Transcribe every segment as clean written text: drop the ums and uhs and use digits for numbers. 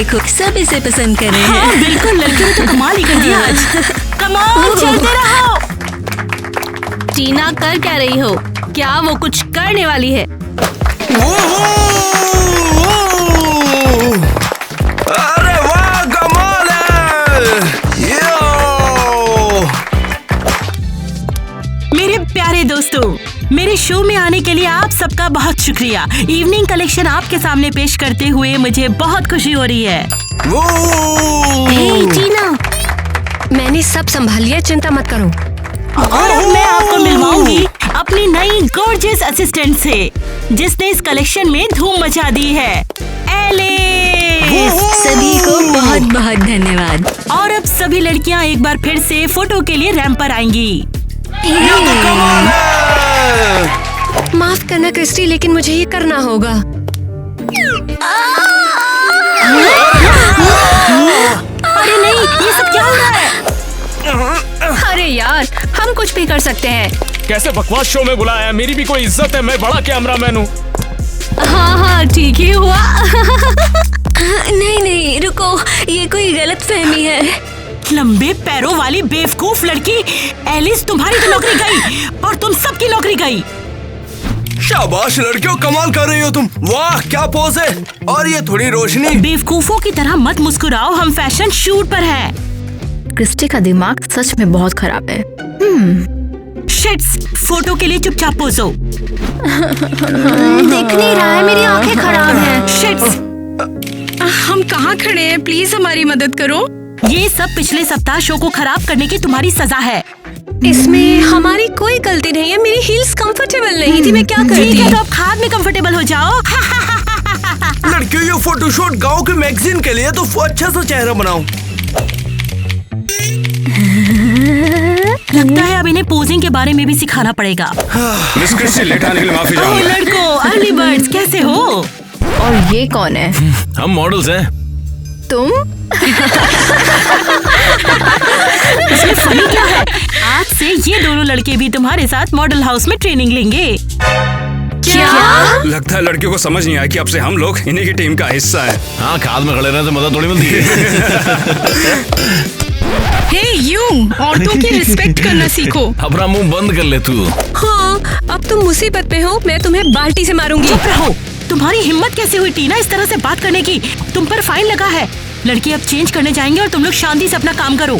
देखो, सब इसे पसंद कर रहे हैं। हाँ, बिल्कुल, लड़कियों ने तो कमाल ही कर दिया आज। कम ऑन, चलते रहो। टीना, कर क्या रही हो? क्या वो कुछ करने वाली है? अरे वाह, कमाल है। मेरे प्यारे दोस्तों, मेरे शो में आने के लिए आप सबका बहुत शुक्रिया। इवनिंग कलेक्शन आपके सामने पेश करते हुए मुझे बहुत खुशी हो रही है। हे टीना, मैंने सब संभाल लिया, चिंता मत करो। और अब मैं आपको मिलवाऊंगी अपनी नई गॉर्जियस असिस्टेंट से, जिसने इस कलेक्शन में धूम मचा दी है, एलिस। सभी को बहुत बहुत धन्यवाद। और अब सभी लड़कियां एक बार फिर से फोटो के लिए रैंप पर आएंगी। माफ करना क्रिस्टी, लेकिन मुझे ये करना होगा। अरे नहीं, ये सब क्या हो रहा है? अरे यार, हम कुछ भी कर सकते हैं। कैसे बकवास शो में बुलाया है? मेरी भी कोई इज्जत है, मैं बड़ा कैमरामैन हूँ। हाँ, ठीक ही हुआ। नहीं, रुको, ये कोई गलत फहमी है। लंबे पैरों वाली बेवकूफ लड़की, एलिस, तुम्हारी तो नौकरी गई और तुम सबकी नौकरी गई। शाबाश लड़कियों, कमाल कर रही हो तुम। वाह, क्या पोज है। और ये थोड़ी रोशनी। बेवकूफों की तरह मत मुस्कुराओ, हम फैशन शूट पर हैं। क्रिस्टी का दिमाग सच में बहुत खराब है। शिट्स, फोटो के लिए चुपचाप पोजो। दिख नहीं रहा है, मेरी आंखें खराब हैं। शिट्स, हम कहाँ खड़े हैं? प्लीज हमारी मदद करो। ये सब पिछले सप्ताह शो को खराब करने की तुम्हारी सजा है। इसमें हमारी कोई गलती नहीं है, मेरी हील्स कंफर्टेबल नहीं थी, मैं क्या ठीक करती। है, तो अब खाद में कंफर्टेबल हो जाओ। लड़कियों, ये फोटोशूट गांव के मैगजीन के लिए, तो अच्छा सा चेहरा बनाओ। लगता है अब इन्हें पोजिंग के बारे में भी सिखाना पड़ेगा। मिस क्रिस्टी, लेट आने के लिए माफी ओह चाहूंगा। लड़कों, अर्ली बर्ड्स, कैसे हो? और ये कौन है? हम मॉडल्स हैं। तुम? इसमें फनी क्या है? आज से ये दोनों लड़के भी तुम्हारे साथ मॉडल हाउस में ट्रेनिंग लेंगे। क्या? लगता है लड़कियों को समझ नहीं आया कि अब से हम लोग इन्हीं की टीम का हिस्सा है। हाँ, खाद में खड़े रहने से मदद थोड़ी मिलती है। हे यू, औरतों की रिस्पेक्ट करना सीखो। अपना मुंह बंद कर ले तू। हाँ, अब तुम मुसीबत में हो, मैं तुम्हें बाल्टी से मारूंगी। चुप रहो। तुम्हारी हिम्मत कैसे हुई टीना इस तरह से बात करने की? तुम पर फाइन लगा है। लड़की अब चेंज करने जाएंगे और तुम लोग शांति से अपना काम करो।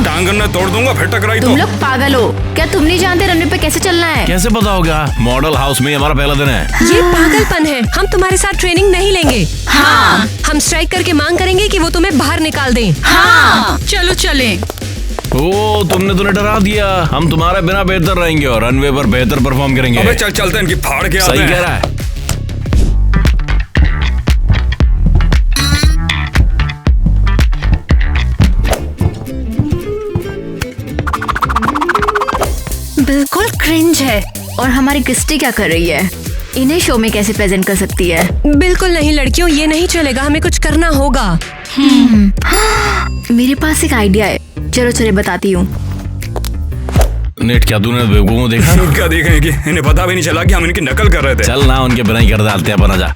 टांगन में तोड़ दूंगा फिर टकराई तो। तुम लोग पागल हो क्या? तुम नहीं जानते रनवे पे कैसे चलना है? कैसे पता होगा? मॉडल हाउस में हमारा पहला दिन है। ये पागलपन है, हम तुम्हारे साथ ट्रेनिंग नहीं लेंगे। हाँ, हम स्ट्राइक करके मांग करेंगे कि वो तुम्हें बाहर निकाल दें। हाँ, चलो चलें। ओ, तुमने तो डरा दिया। हम तुम्हारे बिना बेहतर रहेंगे और रनवे पर बेहतर परफॉर्म करेंगे। अबे चल चलते हैं, इनकी फाड़ के आते सही हैं। कह रहा है। बिल्कुल क्रिंज है। और हमारी क्रिस्टी क्या कर रही है? इन्हें शो में कैसे प्रेजेंट कर सकती है? बिल्कुल नहीं लड़कियों, ये नहीं चलेगा, हमें कुछ करना होगा। मेरे पास एक आइडिया है, चलो चलो बताती हूँ। नेट, क्या तूने बेवकूफों को देखा? क्या देखेंगे? इन्हें पता भी नहीं चला कि हम इनकी नकल कर रहे थे। चल ना, उनके बिना ही कर डालते हैं अपना। जा।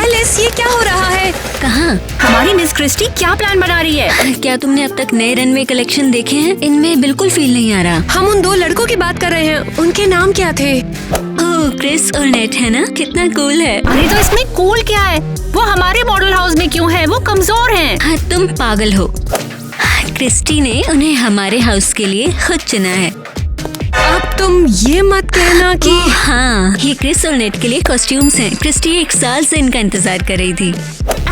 एलिस, ये क्या हो रहा है? कहाँ? हमारी मिस क्रिस्टी क्या प्लान बना रही है? क्या तुमने अब तक नए रनवे कलेक्शन देखे हैं? इनमें बिल्कुल फील नहीं आ रहा। हम उन दो लड़कों की बात कर रहे हैं, उनके नाम क्या थे? ओह, क्रिस और नेट है ना? कितना कूल है। अरे तो इसमें कूल क्या है? वो हमारे मॉडल हाउस में क्यों है? वो कमजोर हैं। हाँ, तुम पागल हो। क्रिस्टी ने उन्हें हमारे हाउस के लिए खुद चुना है। अब तुम ये मत कहना कि हाँ, ये क्रिस और नेट के लिए कॉस्ट्यूम्स हैं। क्रिस्टी 1 साल से इनका इंतजार कर रही थी।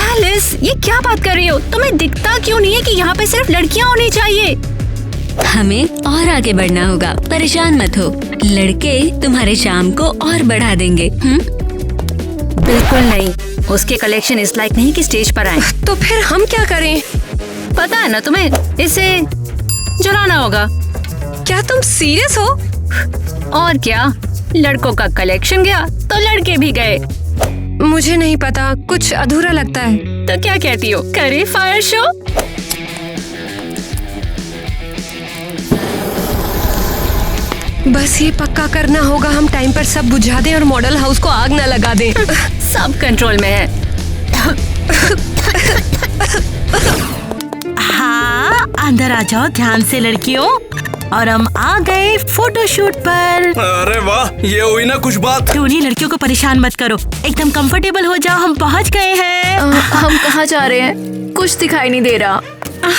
एलिस, ये क्या बात कर रही हो? तुम्हें दिखता क्यों नहीं है कि यहाँ पे सिर्फ लड़कियाँ होनी चाहिए? हमें और आगे बढ़ना होगा, परेशान मत हो। लड़के तुम्हारे शाम को और बढ़ा देंगे। बिल्कुल नहीं, उसके कलेक्शन इस लायक नहीं कि स्टेज पर आए। तो फिर हम क्या करें? पता है ना तुम्हें, इसे जलाना होगा। क्या तुम सीरियस हो? और क्या, लड़कों का कलेक्शन गया तो लड़के भी गए। मुझे नहीं पता, कुछ अधूरा लगता है। तो क्या कहती हो, करे फायर शो? बस ये पक्का करना होगा हम टाइम पर सब बुझा दें और मॉडल हाउस को आग न लगा दें। सब कंट्रोल में है। हाँ, अंदर आ जाओ ध्यान से लड़कियों। और हम आ गए फोटोशूट पर। अरे वाह, ये हुई ना कुछ बात। टोनी, लड़कियों को परेशान मत करो, एकदम कंफर्टेबल हो जाओ, हम पहुंच गए हैं। हम कहाँ जा रहे हैं? कुछ दिखाई नहीं दे रहा।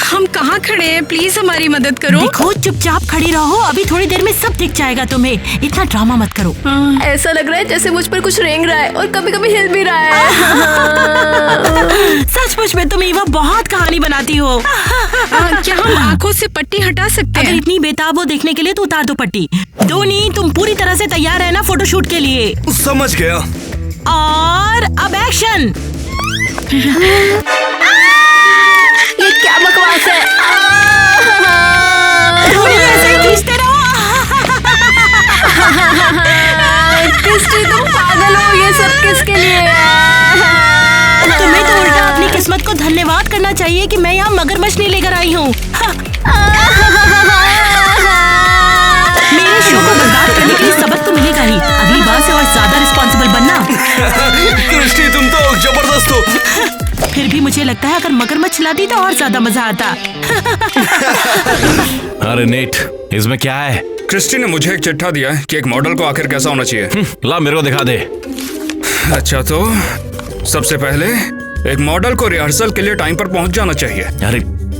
हम कहाँ खड़े हैं? प्लीज हमारी मदद करो। देखो, चुपचाप खड़ी रहो, अभी थोड़ी देर में सब दिख जाएगा तुम्हें। इतना ड्रामा मत करो। ऐसा लग रहा है जैसे मुझ पर कुछ रेंग रहा है और कभी कभी हिल भी रहा है। सचमुच में तुम ईवा बहुत कहानी बनाती हो। क्या हम आँखों से पट्टी हटा सकते अगर हैं? इतनी बेताब हो देखने के लिए तो उतार दो पट्टी। डोनी, तुम पूरी तरह से तैयार है ना फोटोशूट के लिए? समझ गया। और अब एक्शन। ये क्या बकवास है? डोनी, ऐसे ही खींचते रहो। क्रिस्टी, तुम पागल हो, ये सब किसके लिए है? तुम्हें तो उल्टा अपनी किस्मत को धन्यवाद करना चाहिए कि मैं यहाँ मगरमच्छ नहीं लेकर आई हूँ। मेरे शो को बर्बाद करने के लिए सबक तो मिलेगा ही। अगली बार से और ज्यादा रिस्पॉन्सिबल बनना। क्रिस्टी, तुम तो जबरदस्त हो। फिर भी मुझे लगता है अगर मगरमच्छ लाती तो और ज्यादा मजा आता। अरे नेट, इसमें क्या है? क्रिस्टी ने मुझे एक चिट्ठा दिया है कि एक मॉडल को आखिर कैसा होना चाहिए। ला मेरे को दिखा दे। अच्छा, तो सबसे पहले एक मॉडल को रिहर्सल के लिए टाइम पर पहुंच जाना चाहिए। अरे,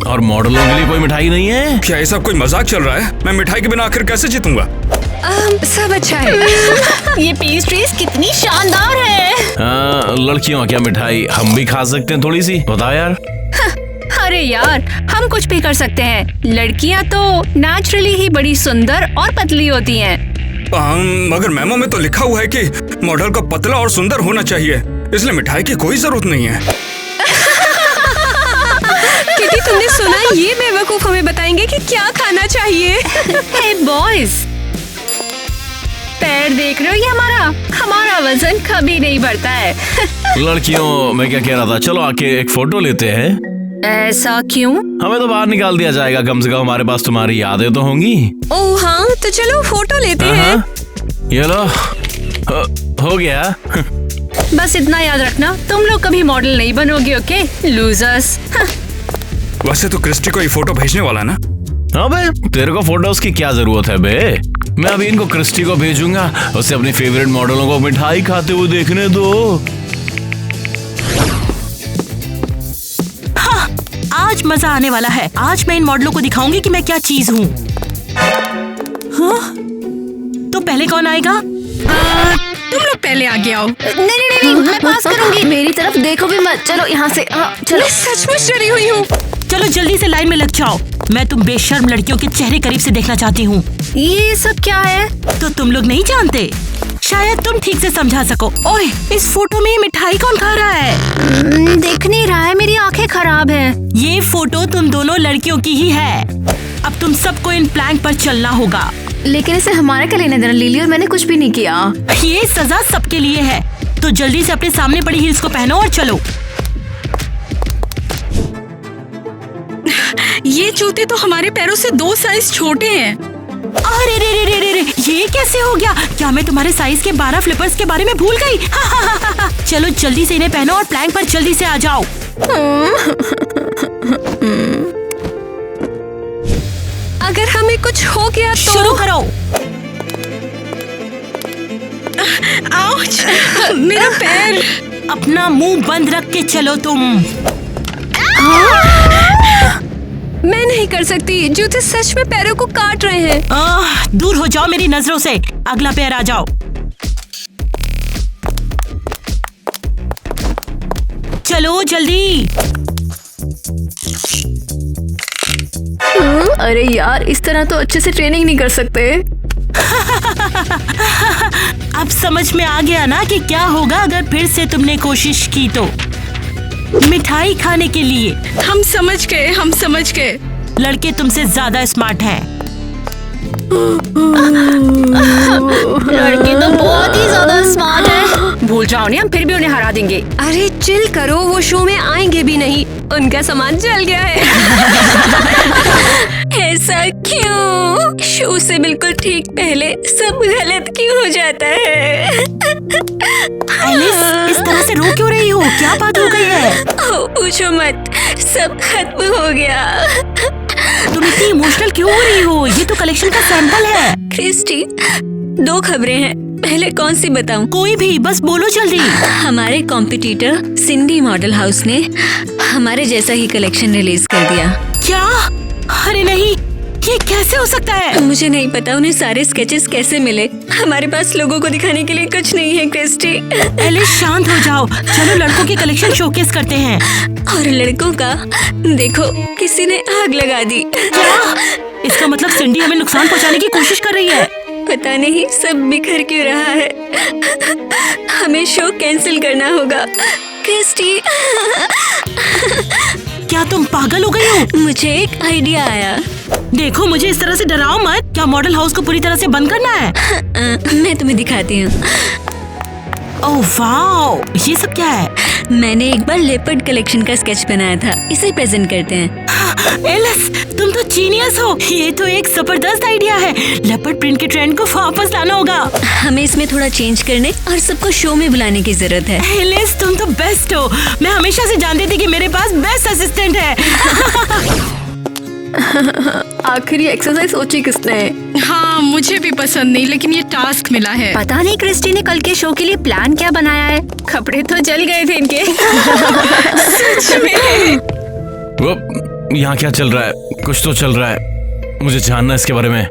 और मॉडलों के लिए कोई मिठाई नहीं है? क्या ये सब कोई मजाक चल रहा है? मैं मिठाई के बिना आखिर कैसे जीतूंगा? सब अच्छा है। ये पेस्ट्रीज कितनी शानदार है। लड़कियों, क्या मिठाई हम भी खा सकते हैं थोड़ी सी? बताओ यार। अरे यार, हम कुछ भी कर सकते हैं। लड़कियां तो नेचुरली ही बड़ी सुंदर और पतली होती हैं। मगर मेमो में तो लिखा हुआ है कि मॉडल को पतला और सुंदर होना चाहिए, इसलिए मिठाई की कोई जरूरत नहीं है। किटी, तुमने सुना? ये बेवकूफ हमें बताएंगे कि क्या खाना चाहिए। हे बॉयज, पैर देख रहे हो? ये हमारा वजन कभी नहीं बढ़ता है। लड़कियों, मैं क्या कह रहा था, चलो आके एक फोटो लेते हैं। ऐसा क्यों? हमें तो बाहर निकाल दिया जाएगा, कम से कम हमारे पास तुम्हारी यादें तो होंगी। ओह हाँ, तो चलो फोटो लेते हैं। ये लो, हो गया। बस इतना याद रखना, तुम लोग कभी मॉडल नहीं बनोगे, ओके लूजर्स। वैसे तो क्रिस्टी को ये फोटो भेजने वाला ना। अबे, तेरे को फोटोज की क्या जरूरत है बे? मैं अभी इनको क्रिस्टी को भेजूंगा, उसे अपनी फेवरेट मॉडलों को मिठाई खाते हुए देखने दो। हाँ, आज मजा आने वाला है। आज मैं इन मॉडलों को दिखाऊंगी कि मैं क्या चीज हूँ। हाँ? तो पहले कौन आएगा? तुम लोग पहले आगे आओ। नहीं, मैं पास करूंगी। मेरी तरफ देखो भी मत। चलो यहाँ से। चलो। मैं सचमुच डरी हुई हूँ। चलो जल्दी से लाइन में लग जाओ। मैं तुम बेशर्म लड़कियों के चेहरे करीब से देखना चाहती हूँ। ये सब क्या है? तो तुम लोग नहीं जानते? शायद तुम ठीक से समझा सको। ओए, इस फोटो में मिठाई कौन खा रहा है? देख नहीं रहा है, मेरी आंखें खराब हैं। ये फोटो तुम दोनों लड़कियों की ही है। अब तुम सबको इन प्लैंक पर चलना होगा। लेकिन इसे हमारा क्या लेना देना? लिली और मैंने कुछ भी नहीं किया। ये सजा सबके लिए है। तो जल्दी से अपने सामने पड़ी हील्स को पहनो और चलो। ये जूते तो हमारे पैरों से 2 साइज छोटे हैं। अरे रे, ये कैसे हो गया? क्या मैं तुम्हारे साइज के 12 फ्लिपर्स के बारे में भूल गई? चलो जल्दी से इन्हें पहनो और प्लैंक पर जल्दी से आ जाओ। अगर हमें कुछ हो गया तो शुरू करो। आउच, मेरा पैर। अपना मुंह बंद रख के चलो तुम। मैं नहीं कर सकती, जूते सच में पैरों को काट रहे हैं। दूर हो जाओ मेरी नजरों से। अगला पैर आ जाओ। चलो जल्दी। अरे यार, इस तरह तो अच्छे से ट्रेनिंग नहीं कर सकते। अब समझ में आ गया ना कि क्या होगा अगर फिर से तुमने कोशिश की तो। मिठाई खाने के लिए। हम समझ गए। लड़के तुमसे ज्यादा स्मार्ट हैं। लड़की तो बहुत ही ज्यादा स्मार्ट है। भूल जाओ नहीं, हम फिर भी उन्हें हरा देंगे। अरे चिल करो, वो शो में आएंगे भी नहीं, उनका सामान जल गया है। ऐसा क्यों? शो से बिल्कुल ठीक पहले सब गलत क्यों हो जाता है? एलिस, इस तरह से रो क्यों रही हो? क्या बात हो गई है? ओ, पूछो मत, सब खत्म हो गया। तुम इतनी इमोशनल क्यों हो रही हो? ये तो कलेक्शन का सैंपल है। क्रिस्टी, 2 खबरें हैं, पहले कौन सी बताऊं? कोई भी, बस बोलो जल्दी। हमारे कॉम्पिटिटर सिंडी मॉडल हाउस ने हमारे जैसा ही कलेक्शन रिलीज कर दिया। क्या? अरे नहीं, ये कैसे हो सकता है? मुझे नहीं पता उन्हें सारे स्केचेस कैसे मिले। हमारे पास लोगों को दिखाने के लिए कुछ नहीं है क्रिस्टी। एलिस शांत हो जाओ, चलो लड़कों की कलेक्शन शोकेस करते हैं। और लड़कों का देखो, किसी ने आग लगा दी। क्या? इसका मतलब सिंडी हमें नुकसान पहुंचाने की कोशिश कर रही है। पता नहीं सब बिखर क्यों रहा है। हमें शो कैंसिल करना होगा क्रिस्टी। क्या तुम पागल हो गई हो? मुझे एक आइडिया आया। देखो, मुझे इस तरह से डराओ मत। क्या मॉडल हाउस को पूरी तरह से बंद करना है? मैं तुम्हें दिखाती हूँ। ओह वाओ, ये सब क्या है? मैंने एक बार लेपर्ड कलेक्शन का स्केच बनाया था, इसे प्रेजेंट करते हैं। एलिस, तुम तो जीनियस हो। ये तो एक जबरदस्त आइडिया है। लेपर्ड प्रिंट के ट्रेंड को वापस लाना होगा। हमें इसमें थोड़ा चेंज करने और सबको शो में बुलाने की जरूरत है। एलिस, तुम तो बेस्ट हो। मैं हमेशा से जानती थी कि मेरे पास बेस्ट असिस्टेंट है। आखिर ये एक्सरसाइज सोची किसने? हाँ, मुझे भी पसंद नहीं, लेकिन ये टास्क मिला है। पता नहीं क्रिस्टी ने कल के शो के लिए प्लान क्या बनाया है। कपड़े तो जल गए थे इनके। सच में। वो यहाँ क्या चल रहा है? कुछ तो चल रहा है, मुझे जानना है इसके बारे में।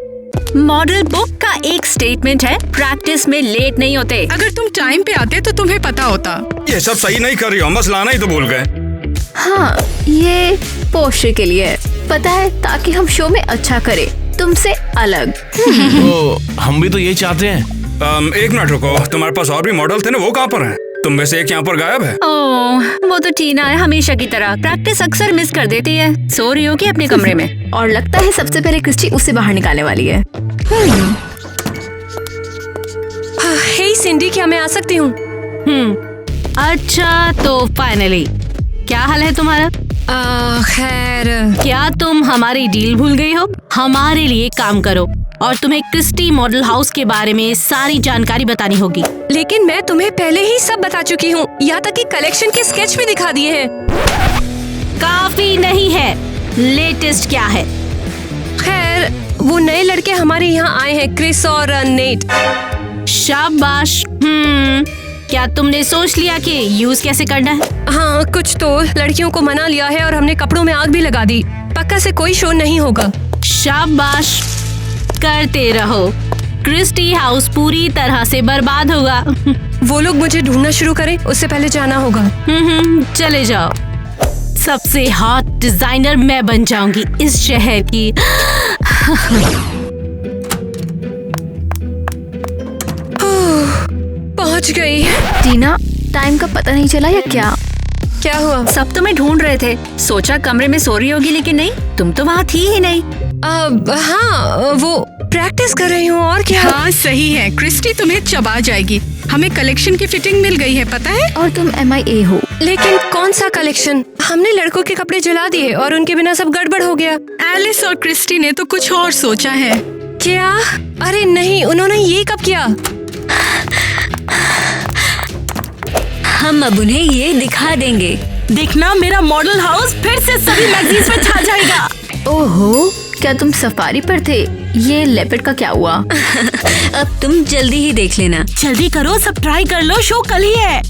मॉडल बुक का एक स्टेटमेंट है, प्रैक्टिस में लेट नहीं होते। अगर तुम टाइम पे आते तो तुम्हें पता होता। ये सब सही नहीं कर रही हो, बस लाना ही तो भूल गए। हाँ, ये पोस्टर के लिए है, पता है, ताकि हम शो में अच्छा करें, तुमसे अलग। तो हम भी तो यही चाहते हैं। एक मिनट रुको, तुम्हारे पास और भी मॉडल थे ना, वो कहाँ पर हैं? तुम में से एक यहाँ पर गायब है। ओह, वो तो टीना है, हमेशा की तरह प्रैक्टिस अक्सर मिस कर देती है। सो रही होगी अपने कमरे में। और लगता है सबसे पहले क्रिस्टी उसे बाहर निकालने वाली है। हे सिंडी, क्या मैं आ सकती हूँ? अच्छा, तो फाइनली क्या हाल है तुम्हारा? खैर, क्या तुम हमारी डील भूल गई हो? हमारे लिए काम करो और तुम्हें क्रिस्टी मॉडल हाउस के बारे में सारी जानकारी बतानी होगी। लेकिन मैं तुम्हें पहले ही सब बता चुकी हूँ, यहाँ तक कि कलेक्शन के स्केच भी दिखा दिए हैं। काफी नहीं है, लेटेस्ट क्या है? खैर, वो नए लड़के हमारे यहाँ आए हैं, क्रिस और नेट। शाबाश। क्या तुमने सोच लिया कि यूज कैसे करना है? हाँ, कुछ तो। लड़कियों को मना लिया है और हमने कपड़ों में आग भी लगा दी। पक्का से कोई शो नहीं होगा। शाबाश, करते रहो। क्रिस्टी हाउस पूरी तरह से बर्बाद होगा। वो लोग मुझे ढूंढना शुरू करें, उससे पहले जाना होगा। चले जाओ। सबसे हॉट डिजाइनर मैं बन जाऊंगी इस शहर की। पहुंच गई। टीना, टाइम का पता नहीं चला या क्या? क्या हुआ? सब तुम्हें ढूंढ रहे थे, सोचा कमरे में सो रही होगी, लेकिन नहीं, तुम तो वहाँ थी ही नहीं। हाँ, वो प्रैक्टिस कर रही हूँ। और क्या? हाँ, सही है। क्रिस्टी तुम्हें चबा जाएगी। हमें कलेक्शन की फिटिंग मिल गई है, पता है? और तुम MIA हो। लेकिन कौन सा कलेक्शन? हमने लड़कों के कपड़े जला दिए और उनके बिना सब गड़बड़ हो गया। एलिस और क्रिस्टी ने तो कुछ और सोचा है। क्या? अरे नहीं, उन्होंने ये कब किया? हम अब उन्हें ये दिखा देंगे। देखना, मेरा मॉडल हाउस फिर से सभी मैगजीन्स में छा जाएगा। ओहो, क्या तुम सफारी पर थे? ये लेपर्ड का क्या हुआ? अब तुम जल्दी ही देख लेना। जल्दी करो, सब ट्राई कर लो, शो कल ही है।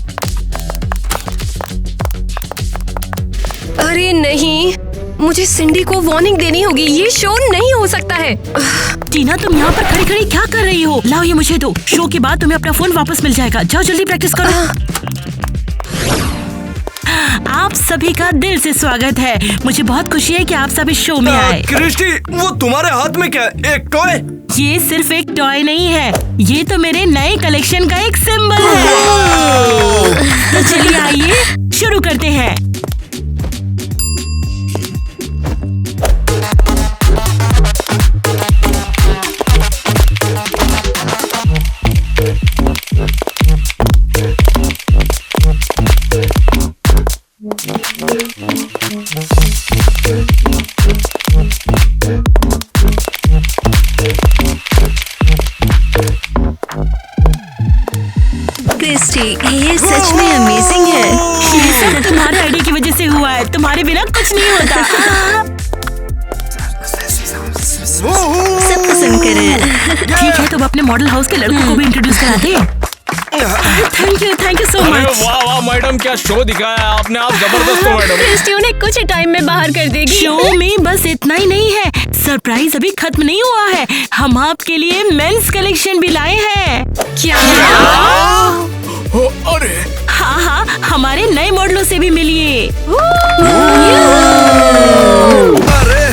अरे नहीं, मुझे सिंडी को वार्निंग देनी होगी। ये शो नहीं हो सकता है। टीना, तुम यहाँ पर खड़ी खड़ी क्या कर रही हो? लाओ ये मुझे दो। शो के बाद तुम्हें अपना फोन वापस मिल जाएगा। जाओ जल्दी प्रैक्टिस करो। आप सभी का दिल से स्वागत है। मुझे बहुत खुशी है कि आप सब इस शो में आए। क्रिस्टी, वो तुम्हारे हाथ में क्या है? एक टॉय? ये सिर्फ एक टॉय नहीं है, ये तो मेरे नए कलेक्शन का एक सिंबल है। तो चलिए आइए शुरू करते हैं। सब पसंद कर रहे हैं। ठीक है, तो अब अपने मॉडल हाउस के लड़कों को भी इंट्रोड्यूस कराते हैं। थैंक यू सो अरे मच। वाह वाह मैडम, क्या शो दिखाया आपने, आप जबरदस्त हो मैडम। क्रिस्टी उन्हें कुछ ही टाइम में बाहर कर देगी। शो में बस इतना ही नहीं है, सरप्राइज अभी खत्म नहीं हुआ है। हम आपके लिए मेंस कलेक्शन भी लाए हैं। क्या? अरे हाँ, हमारे नए मॉडलों से भी मिलिए। अरे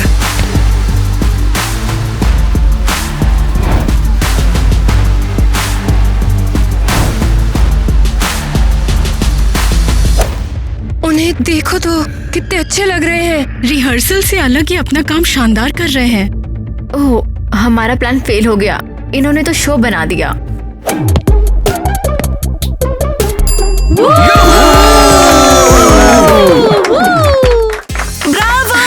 उन्हें देखो तो कितने अच्छे लग रहे हैं। रिहर्सल से अलग ही अपना काम शानदार कर रहे हैं। ओह, हमारा प्लान फेल हो गया। इन्होंने तो शो बना दिया। ब्रावो!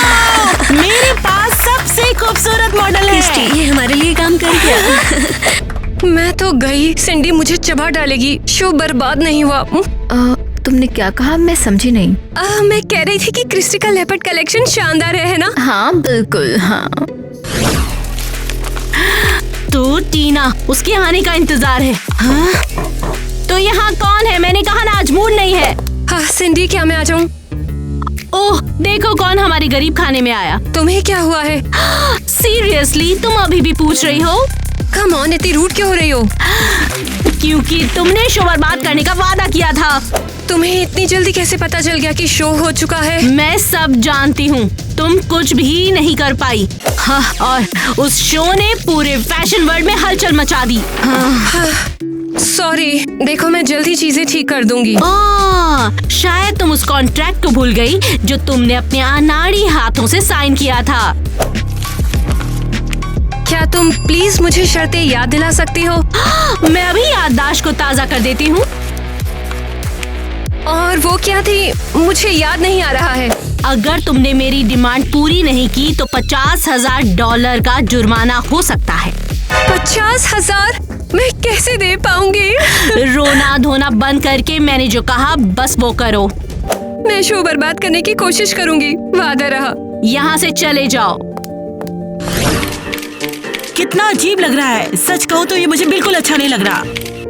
मेरे पास सबसे खूबसूरत मॉडल है। क्रिस्टी, ये हमारे लिए काम कर गया। मैं तो गई, सिंडी मुझे चबा डालेगी। शो बर्बाद नहीं हुआ। तुमने क्या कहा? मैं समझी नहीं। मैं कह रही थी कि क्रिस्टी का लेपर्ड कलेक्शन शानदार है ना? हाँ बिल्कुल, हाँ। तो टीना, उसके आने का इंतजार है। हाँ? तो यहाँ कौन है? मैंने कहा ना आज मूड नहीं है। हाँ सिंडी, क्या मैं आ जाऊँ? ओह, देखो कौन हमारे गरीब खाने में आया। तुम्हें क्या हुआ है? सीरियसली, तुम अभी भी पूछ रही हो? कम ऑन, इतनी रूड क्यों हो रही हो? क्योंकि तुमने शो बर्बाद करने का वादा किया था। तुम्हें इतनी जल्दी कैसे पता चल गया कि शो हो चुका है? मैं सब जानती हूँ। तुम कुछ भी नहीं कर पाई। हाँ, और उस शो ने पूरे फैशन वर्ल्ड में हलचल मचा दी। सॉरी, देखो मैं जल्दी चीजें ठीक कर दूंगी। शायद तुम उस कॉन्ट्रैक्ट को भूल गई जो तुमने अपने अनाड़ी हाथों से साइन किया था। क्या तुम प्लीज मुझे शर्तें याद दिला सकती हो? मैं अभी याददाश्त को ताज़ा कर देती हूँ। और वो क्या थी? मुझे याद नहीं आ रहा है। अगर तुमने मेरी डिमांड पूरी नहीं की तो $50,000 का जुर्माना हो सकता है। 50,000? मैं कैसे दे पाऊंगी? रोना धोना बंद करके मैंने जो कहा बस वो करो। मैं शो बर्बाद करने की कोशिश करूंगी, वादा रहा। यहाँ से चले जाओ। कितना अजीब लग रहा है। सच कहूँ तो ये मुझे बिल्कुल अच्छा नहीं लग रहा।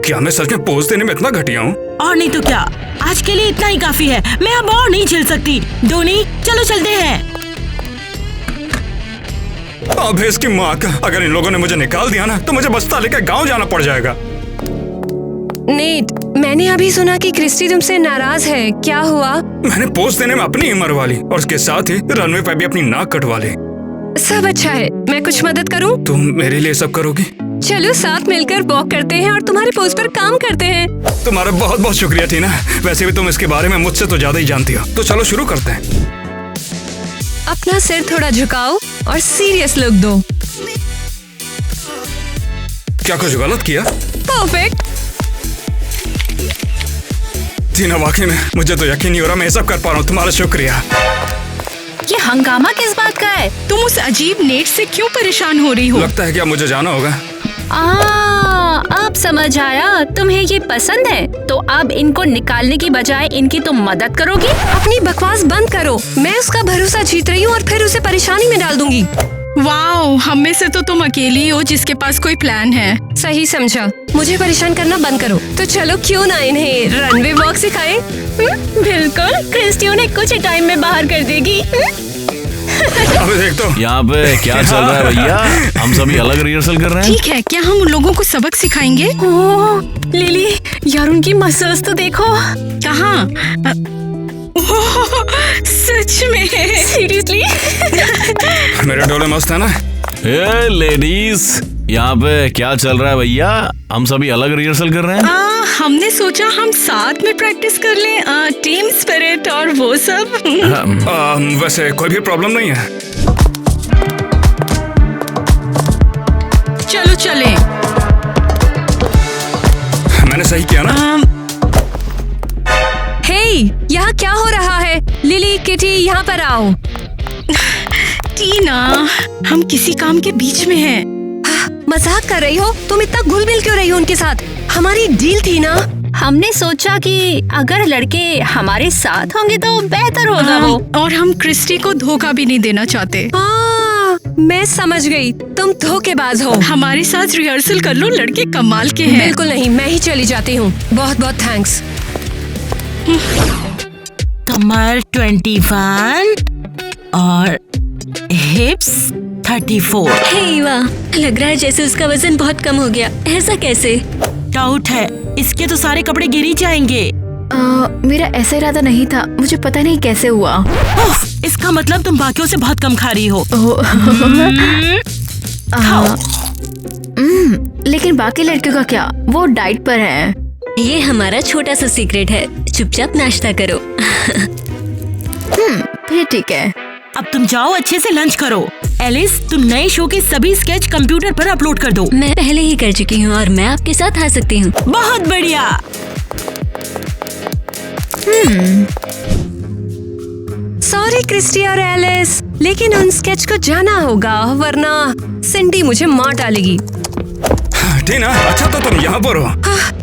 क्या मैं सच में पोज देने में इतना घटिया हूँ? और नहीं तो क्या, आज के लिए इतना ही काफी है। मैं अब और नहीं झेल सकती। धोनी, चलो चलते हैं। अब इसकी माँ का, अगर इन लोगों ने मुझे निकाल दिया ना तो मुझे बस्ता लेकर गांव जाना पड़ जाएगा। नेट, मैंने अभी सुना कि क्रिस्टी तुमसे नाराज है। क्या हुआ? मैंने पोज देने में अपनी उम्र वाली और उसके साथ ही रनवे पे भी अपनी नाक कटवा ली। सब अच्छा है। मैं कुछ मदद करूं? तुम मेरे लिए सब करोगी? चलो साथ मिलकर वॉक करते हैं और तुम्हारे पोज पर काम करते हैं। तुम्हारा बहुत बहुत शुक्रिया टीना। वैसे भी तुम इसके बारे में मुझसे तो ज्यादा ही जानती हो। तो चलो शुरू करते हैं। अपना सिर थोड़ा झुकाओ और सीरियस लुक दो। क्या कुछ गलत किया? परफेक्ट। टीना, वाकई में मुझे तो यकीन नहीं हो रहा मैं ये सब कर पा रहा हूँ। तुम्हारा शुक्रिया। ये हंगामा किस बात का है? तुम उस अजीब नेट से क्यों परेशान हो रही हो? लगता है कि अब मुझे जाना होगा। अब समझ आया, तुम्हें ये पसंद है तो अब इनको निकालने की बजाय इनकी तुम मदद करोगी। अपनी बकवास बंद करो। मैं उसका भरोसा जीत रही हूँ और फिर उसे परेशानी में डाल दूंगी। वाओ, हम में से तो तुम अकेली हो जिसके पास कोई प्लान है। सही समझा। मुझे परेशान करना बंद करो। तो चलो क्यों ना इन्हें रनवे वॉक सिखाएं? बिल्कुल, क्रिस्टी उन्हें कुछ ही टाइम में बाहर कर देगी। अबे देख तो यहाँ पे क्या चल रहा है भैया? हम सभी अलग रिहर्सल कर रहे हैं। ठीक है, क्या हम उन लोगों को सबक सिखाएंगे? ओह लिली, यार उनकी मसल्स तो देखो। कहाँ? सच में? सीरियसली? मेरे डोले मस्त है ना? ए लेडीज, यहाँ पे क्या चल रहा है भैया? हम सभी अलग रिहर्सल कर रहे हैं। हमने सोचा हम साथ में प्रैक्टिस कर लें, टीम स्पिरिट और वो सब। वैसे कोई भी प्रॉब्लम नहीं है। चलो चलें। मैंने सही किया ना? हे, यहाँ क्या हो रहा है? लिली, किटी, यहाँ पर आओ। टीना, हम किसी काम के बीच में हैं। मजाक कर रही हो? तुम इतना घुल मिल क्यों रही हो उनके साथ? हमारी डील थी ना। हमने सोचा कि अगर लड़के हमारे साथ होंगे तो बेहतर होगा वो। और हम क्रिस्टी को धोखा भी नहीं देना चाहते। मैं समझ गई, तुम धोखेबाज हो। हमारे साथ रिहर्सल कर लो, लड़के कमाल के हैं। बिल्कुल नहीं, मैं ही चली जाती हूँ। बहुत बहुत थैंक्स। कमर 21 और हिप्स 34। हे वाह, लग रहा है जैसे उसका वजन बहुत कम हो गया। ऐसा कैसे? डाउट है, इसके तो सारे कपड़े गिर ही जाएंगे। मेरा ऐसा इरादा नहीं था, मुझे पता नहीं कैसे हुआ। उफ, इसका मतलब तुम बाकियों से बहुत कम खा रही हो। लेकिन बाकी लड़कियों का क्या, वो डाइट पर हैं। ये हमारा छोटा सा सीक्रेट है, चुपचाप नाश्ता करो। फिर ठीक है। अब तुम जाओ, अच्छे से लंच करो। एलिस, तुम नए शो के सभी स्केच कंप्यूटर पर अपलोड कर दो। मैं पहले ही कर चुकी हूँ और मैं आपके साथ आ सकती हूँ। बहुत बढ़िया। सॉरी क्रिस्टी और एलिस, लेकिन उन स्केच को जाना होगा, वरना सिंडी मुझे मार डालेगी। टीना, अच्छा तो तुम यहाँ पर हो।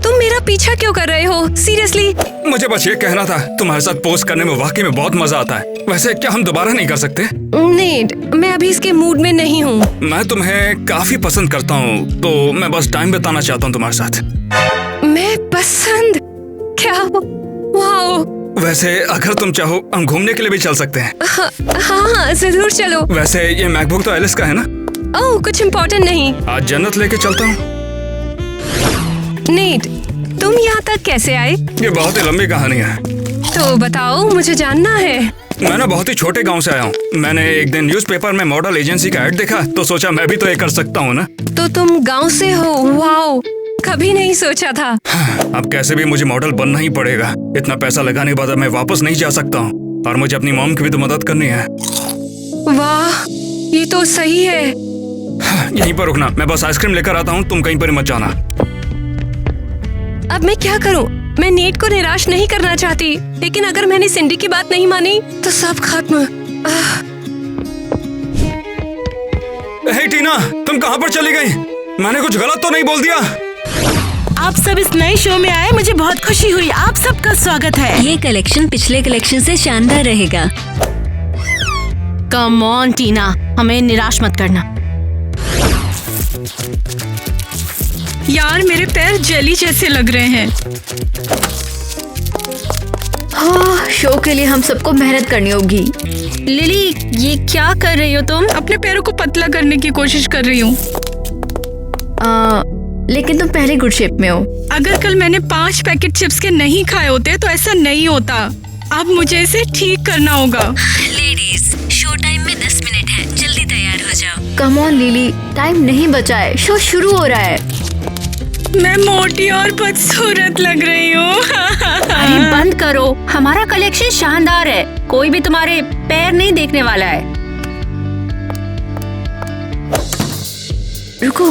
तुम मेरा पीछा क्यों कर रहे हो? सीरियसली? मुझे बस ये कहना था, तुम्हारे साथ पोस्ट करने में वाकई में बहुत मजा आता है। वैसे क्या हम दोबारा नहीं कर सकते? नहीं, मैं अभी इसके मूड में नहीं हूँ। मैं तुम्हें काफी पसंद करता हूँ, तो मैं बस टाइम बिताना चाहता हूँ तुम्हारे साथ। मैं पसंद? क्या? वाओ। वैसे अगर तुम चाहो हम घूमने के लिए भी चल सकते हैं। हाँ, जरूर चलो। वैसे ये मैकबुक तो एलिस का है ना? ओह, कुछ इम्पोर्टेंट नहीं। आज जन्नत लेके चलता हूँ। नीट, तुम यहाँ तक कैसे आए? ये बहुत ही लंबी कहानी है। तो बताओ, मुझे जानना है। मैं ना बहुत ही छोटे गांव से आया हूँ। मैंने एक दिन न्यूज़पेपर में मॉडल एजेंसी का ऐड देखा, तो सोचा मैं भी तो ये कर सकता हूँ ना। तो तुम गांव से हो? वाओ, कभी नहीं सोचा था। अब कैसे भी मुझे मॉडल बनना ही पड़ेगा। इतना पैसा लगाने के बाद मैं वापस नहीं जा सकता हूँ, और मुझे अपनी मॉम की भी तो मदद करनी है। वाह, ये तो सही है। यहीं पर रुकना, मैं बस आइसक्रीम लेकर आता हूँ, तुम कहीं पर मत जाना। अब मैं क्या करूं? मैं नीट को निराश नहीं करना चाहती, लेकिन अगर मैंने सिंडी की बात नहीं मानी तो सब खत्म। हे टीना, तुम कहाँ पर चली गई? मैंने कुछ गलत तो नहीं बोल दिया? आप सब इस नए शो में आए, मुझे बहुत खुशी हुई। आप सबका स्वागत है। ये कलेक्शन पिछले कलेक्शन से शानदार रहेगा। कम ऑन टीना, हमें निराश मत करना। यार, मेरे पैर जेली जैसे लग रहे हैं। हाँ, शो के लिए हम सबको मेहनत करनी होगी। लिली, ये क्या कर रही हो तुम? अपने पैरों को पतला करने की कोशिश कर रही हूँ। लेकिन तुम पहले गुड शेप में हो। अगर कल मैंने 5 पैकेट चिप्स के नहीं खाए होते तो ऐसा नहीं होता। अब मुझे इसे ठीक करना होगा। लेडीज, शो टाइम में 10 मिनट है, जल्दी तैयार हो जाओ। कम ऑन लिली, टाइम नहीं बचा है, शो शुरू हो रहा है। मैं मोटी और बदसूरत लग रही हूँ। अरे बंद करो, हमारा कलेक्शन शानदार है, कोई भी तुम्हारे पैर नहीं देखने वाला है। रुको।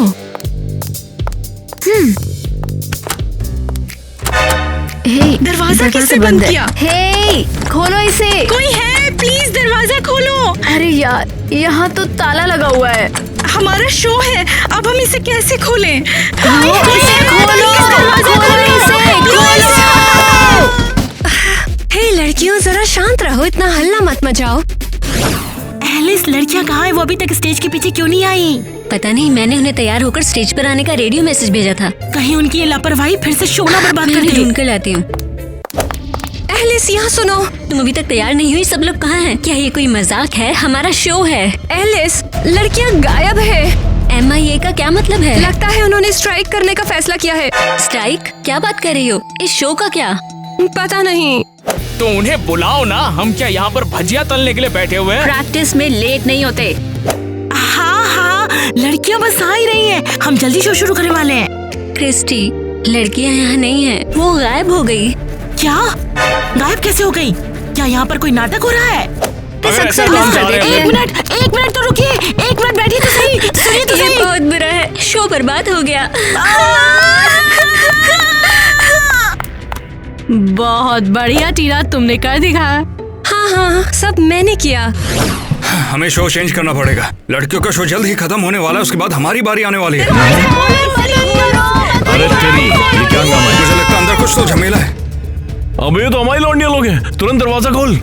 हे, दरवाजा किसने बंद किया? हे, खोलो इसे। कोई है? प्लीज दरवाजा खोलो। अरे यार, यहाँ तो ताला लगा हुआ है। हमारा शो है, अब हम इसे कैसे खोलें? हे लड़कियों, जरा शांत रहो, इतना हल्ला मत मचाओ। एलिस, लड़कियाँ कहाँ हैं? वो अभी तक स्टेज के पीछे क्यों नहीं आई? पता नहीं, मैंने उन्हें तैयार होकर स्टेज पर आने का रेडियो मैसेज भेजा था। कहीं उनकी ये लापरवाही फिर से शो ना बर्बाद कर दे। ढूंढ कर लाती हूँ। एलिस, यहाँ सुनो। तुम अभी तक तैयार नहीं हुई? सब लोग कहाँ हैं? क्या ये कोई मजाक है? हमारा शो है। एलिस, लड़कियाँ गायब है। MIA का क्या मतलब है? लगता है उन्होंने स्ट्राइक करने का फैसला किया है। स्ट्राइक? क्या बात कर रही हो? इस शो का क्या? पता नहीं। तो उन्हें बुलाओ ना, हम क्या यहाँ पर भजिया तलने के लिए बैठे हुए हैं? प्रैक्टिस में लेट नहीं होते। हाँ, लड़कियाँ बस आ ही रही हैं। हम जल्दी शो शुरू करने वाले हैं। क्रिस्टी, लड़कियाँ यहाँ नहीं है, वो गायब हो गई। क्या? गायब कैसे हो गई? क्या यहाँ पर कोई नाटक हो रहा है? एक मिनट तो रुकिए, 1 मिनट बैठिए तो सही, सुनिए तो ये सही। बहुत बुरा है, शो बर्बाद हो गया। बहुत बढ़िया टीना, तुमने कर दिखाया। हाँ, सब मैंने किया। हमें शो चेंज करना पड़ेगा। लड़कियों का शो जल्द ही खत्म होने वाला है, उसके बाद हमारी बारी आने वाली है। अरे तेरी, ये क्या हंगामा है? मुझे लगता है अंदर कुछ तो झमेला है। अबे ये तो हमारी लौंडिया लोग हैं। तुरंत दरवाजा खोल।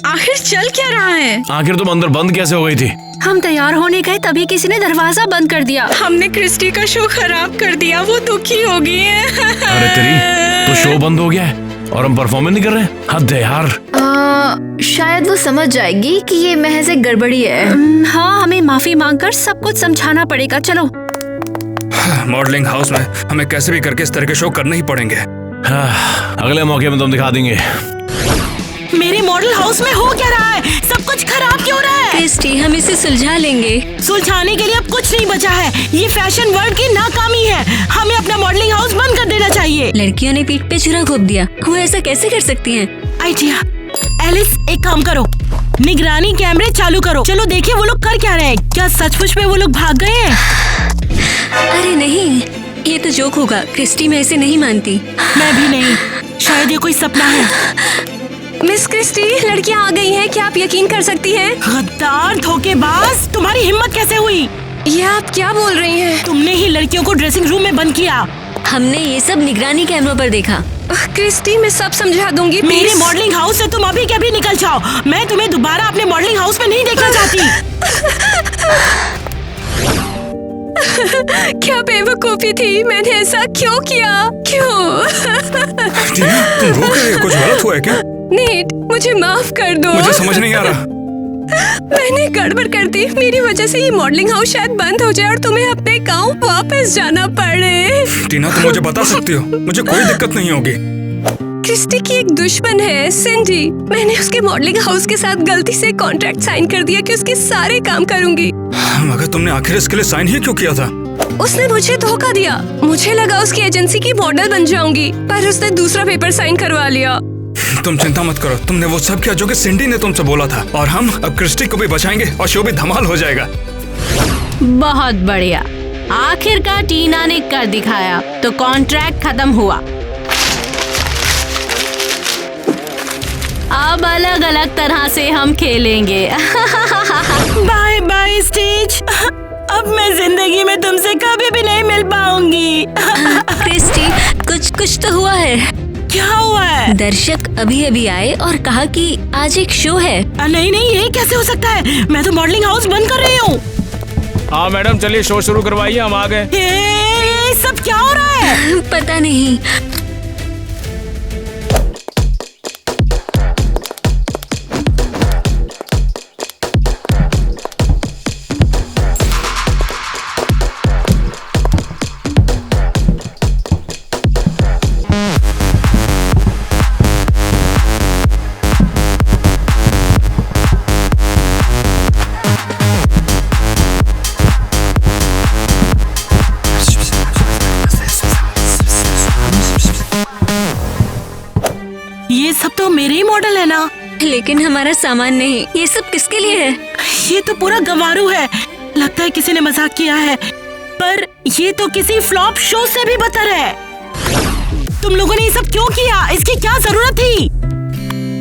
आखिर चल क्या रहा है? आखिर तुम अंदर बंद कैसे हो गई थी? हम तैयार होने गए तभी किसी ने दरवाजा बंद कर दिया। हमने क्रिस्टी का शो खराब कर दिया, वो दुखी हो गई है। अरे तेरी, तो शो बंद हो गया है और हम परफॉर्मेंस नहीं कर रहे हैं। हद है यार। शायद वो समझ जाएगी कि ये महज एक गड़बड़ी है। हाँ, हमें माफी मांगकर सब कुछ समझाना पड़ेगा। चलो। मॉडलिंग हाउस में हमें कैसे भी करके इस तरह के शो करने ही पड़ेंगे। अगले मौके में तुम दिखा देंगे। मेरे मॉडल हाउस में हो क्या रहा है? सब कुछ खराब क्यों रहा है? क्रिस्टी, हम इसे सुलझा लेंगे। सुलझाने के लिए अब कुछ नहीं बचा है। ये फैशन वर्ल्ड की नाकामी है। हमें अपना मॉडलिंग हाउस बंद कर देना चाहिए। लड़कियों ने पीठ पे छुरा घोंप दिया। वो ऐसा कैसे कर सकती हैं? आइडिया। एलिस, एक काम करो, निगरानी कैमरे चालू करो। चलो देखिए वो लोग कर क्या रहे हैं। क्या सचमुच में वो लोग भाग गए हैं? अरे नहीं, ये तो जोक होगा। क्रिस्टी, मैं इसे नहीं मानती। मैं भी नहीं। शायद ये कोई सपना है। मिस क्रिस्टी, लड़कियां आ गई हैं। क्या आप यकीन कर सकती हैं? गद्दार, धोखेबाज, तुम्हारी हिम्मत कैसे हुई? ये आप क्या बोल रही हैं? तुमने ही लड़कियों को ड्रेसिंग रूम में बंद किया। हमने ये सब निगरानी कैमरों पर देखा। क्रिस्टी, मैं सब समझा दूंगी। मेरे मॉडलिंग हाउस से तुम अभी कभी निकल जाओ। मैं तुम्हें दोबारा अपने मॉडलिंग हाउस में नहीं देखना चाहती। क्या बेवकूफी थी, मैंने ऐसा क्यों किया? क्यों? तुम रो रही हो? कुछ गलत हुआ है क्या? नीट, मुझे माफ कर दो। मुझे समझ नहीं आ रहा। मैंने गड़बड़ कर दी। मेरी वजह से ये मॉडलिंग हाउस शायद बंद हो जाए और तुम्हें अपने गांव वापस जाना पड़े। टीना, तुम मुझे बता सकती हो, मुझे कोई दिक्कत नहीं होगी। क्रिस्टी की एक दुश्मन है, सिंडी। मैंने उसके मॉडलिंग हाउस के साथ गलती से कॉन्ट्रैक्ट साइन कर दिया कि उसके सारे काम करूंगी। मगर तुमने आखिर इसके लिए साइन ही क्यों किया था? उसने मुझे धोखा दिया। मुझे लगा उसकी एजेंसी की मॉडल बन जाऊंगी, पर उसने दूसरा पेपर साइन करवा लिया। तुम चिंता मत करो, तुमने वो सब किया जो कि सिंडी ने तुमसे बोला था, और हम अब क्रिस्टी को भी बचाएंगे और शो भी धमाल हो जाएगा। बहुत बढ़िया, आखिरकार टीना ने कर दिखाया। तो कॉन्ट्रैक्ट खत्म हुआ। अब अलग अलग तरह से हम खेलेंगे। Bye bye stage. अब मैं जिंदगी में तुमसे कभी भी नहीं मिल पाऊंगी। क्रिस्टी, कुछ तो हुआ है। क्या हुआ है? दर्शक अभी अभी आए और कहा कि आज एक शो है। नहीं, ये कैसे हो सकता है? मैं तो मॉडलिंग हाउस बंद कर रही हूँ। हाँ मैडम, चलिए शो शुरू करवाइए, हम आ गए। ये सब क्या हो रहा है? पता नहीं। ये सब तो मेरे ही मॉडल है ना? लेकिन हमारा सामान नहीं। ये सब किसके लिए है? ये तो पूरा गंवारू है। लगता है किसी ने मजाक किया है, पर ये तो किसी फ्लॉप शो से भी बदतर है। तुम लोगों ने ये सब क्यों किया? इसकी क्या जरूरत थी?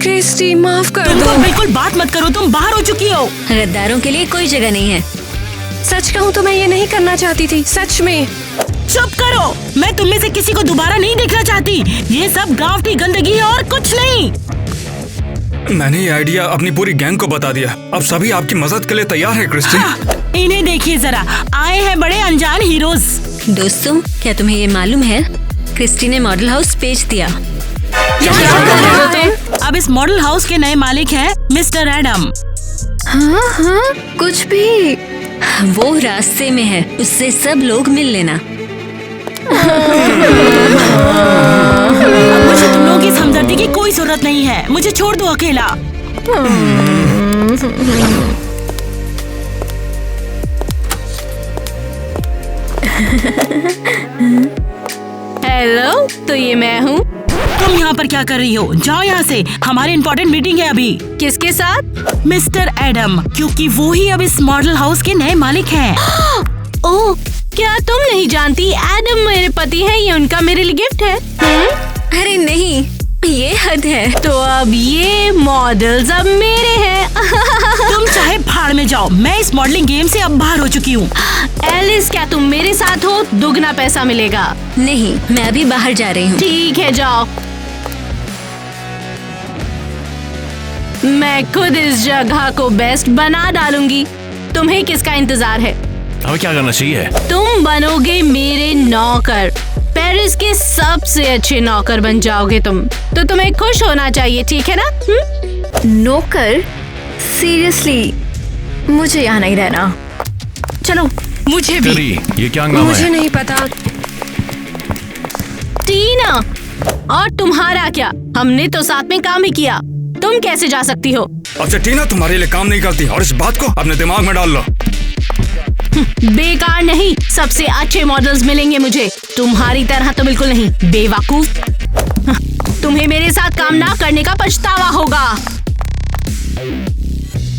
क्रिस्टी, माफ कर दो। तुम बिल्कुल बात मत करो, तुम बाहर हो चुकी हो। गद्दारों के लिए कोई जगह नहीं है। सच कहूँ तो मैं ये नहीं करना चाहती थी, सच में। चुप करो, मैं तुम में से किसी को दोबारा नहीं देखना चाहती। ये सब गांव की गंदगी है और कुछ नहीं। मैंने ये आइडिया अपनी पूरी गैंग को बता दिया। अब सभी आपकी मदद के लिए तैयार है क्रिस्टी। इन्हें देखिए जरा, आए हैं बड़े अनजान हीरोज। दोस्तों, क्या तुम्हें ये मालूम है, क्रिस्टी ने मॉडल हाउस बेच दिया। अब इस मॉडल हाउस के नए मालिक हैं मिस्टर एडम। हाँ, कुछ भी। वो रास्ते में है, उससे सब लोग मिल लेना। मुझे तुम लोगों की हमदर्दी की कोई जरूरत नहीं है। मुझे छोड़ दो अकेला। हेलो, तो ये मैं हूँ। तुम यहाँ पर क्या कर रही हो? जाओ यहाँ से, हमारी इम्पोर्टेंट मीटिंग है अभी। किसके साथ? मिस्टर एडम, क्योंकि वो ही अब इस मॉडल हाउस के नए मालिक हैं। ओह, क्या तुम नहीं जानती? एडम मेरे पति हैं, ये उनका मेरे लिए गिफ्ट है। अरे नहीं, ये हद है। तो अब ये मॉडल्स अब मेरे हैं। तुम चाहे भाड़ में जाओ, मैं इस मॉडलिंग गेम से अब बाहर हो चुकी हूँ। एलिस, क्या तुम मेरे साथ हो? दुगना पैसा मिलेगा। नहीं, मैं अभी बाहर जा रही हूँ। ठीक है, जाओ। मैं खुद इस जगह को बेस्ट बना डालूंगी। तुम्हें किसका इंतजार है? हमें क्या करना चाहिए? तुम बनोगे मेरे नौकर। पेरिस के सबसे अच्छे नौकर बन जाओगे तुम। तो तुम्हें खुश होना चाहिए, ठीक है ना? नौकर? सीरियसली मुझे यहाँ नहीं रहना। चलो। मुझे भी। तेरी, ये क्या हंगामा मुझे है? नहीं पता। टीना, और तुम्हारा क्या? हमने तो साथ में काम ही किया। तुम कैसे जा सकती हो? अच्छा टीना तुम्हारे लिए काम नहीं करती और इस बात को अपने दिमाग में डाल लो। बेकार नहीं, सबसे अच्छे मॉडल्स मिलेंगे मुझे। तुम्हारी तरह तो बिल्कुल नहीं, बेवकूफ। तुम्हें मेरे साथ काम ना करने का पछतावा होगा।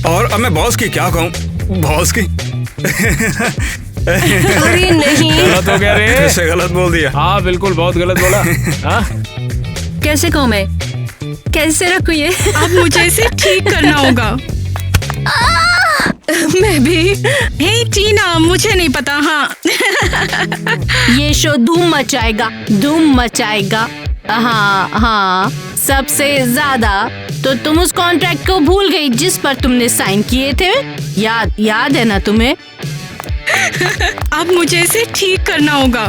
और अब मैं बॉस की क्या कहूँ? बॉस की अरे नहीं, गलत हो गया रे। कैसे गलत बोल दिया? हाँ बिल्कुल, बहुत गलत बोला। हाँ? कैसे कहूँ मैं? कैसे रखूँ ये? अब मुझे इसे ठीक करना होगा। मैं भी। हे टीना, मुझे नहीं पता। हाँ ये शो धूम मचाएगा, धूम मचाएगा। हाँ हाँ, सबसे ज्यादा। तो तुम उस कॉन्ट्रैक्ट को भूल गई जिस पर तुमने साइन किए थे? याद है ना तुम्हें? अब मुझे इसे ठीक करना होगा।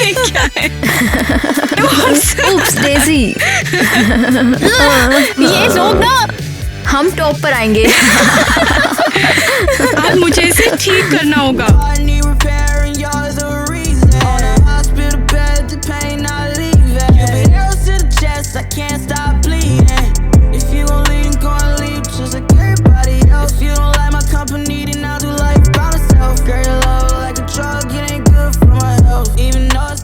क्या है? Oops, daisy. ये लोग ना, हम टॉप पर आएंगे। अब मुझे इसे ठीक करना होगा।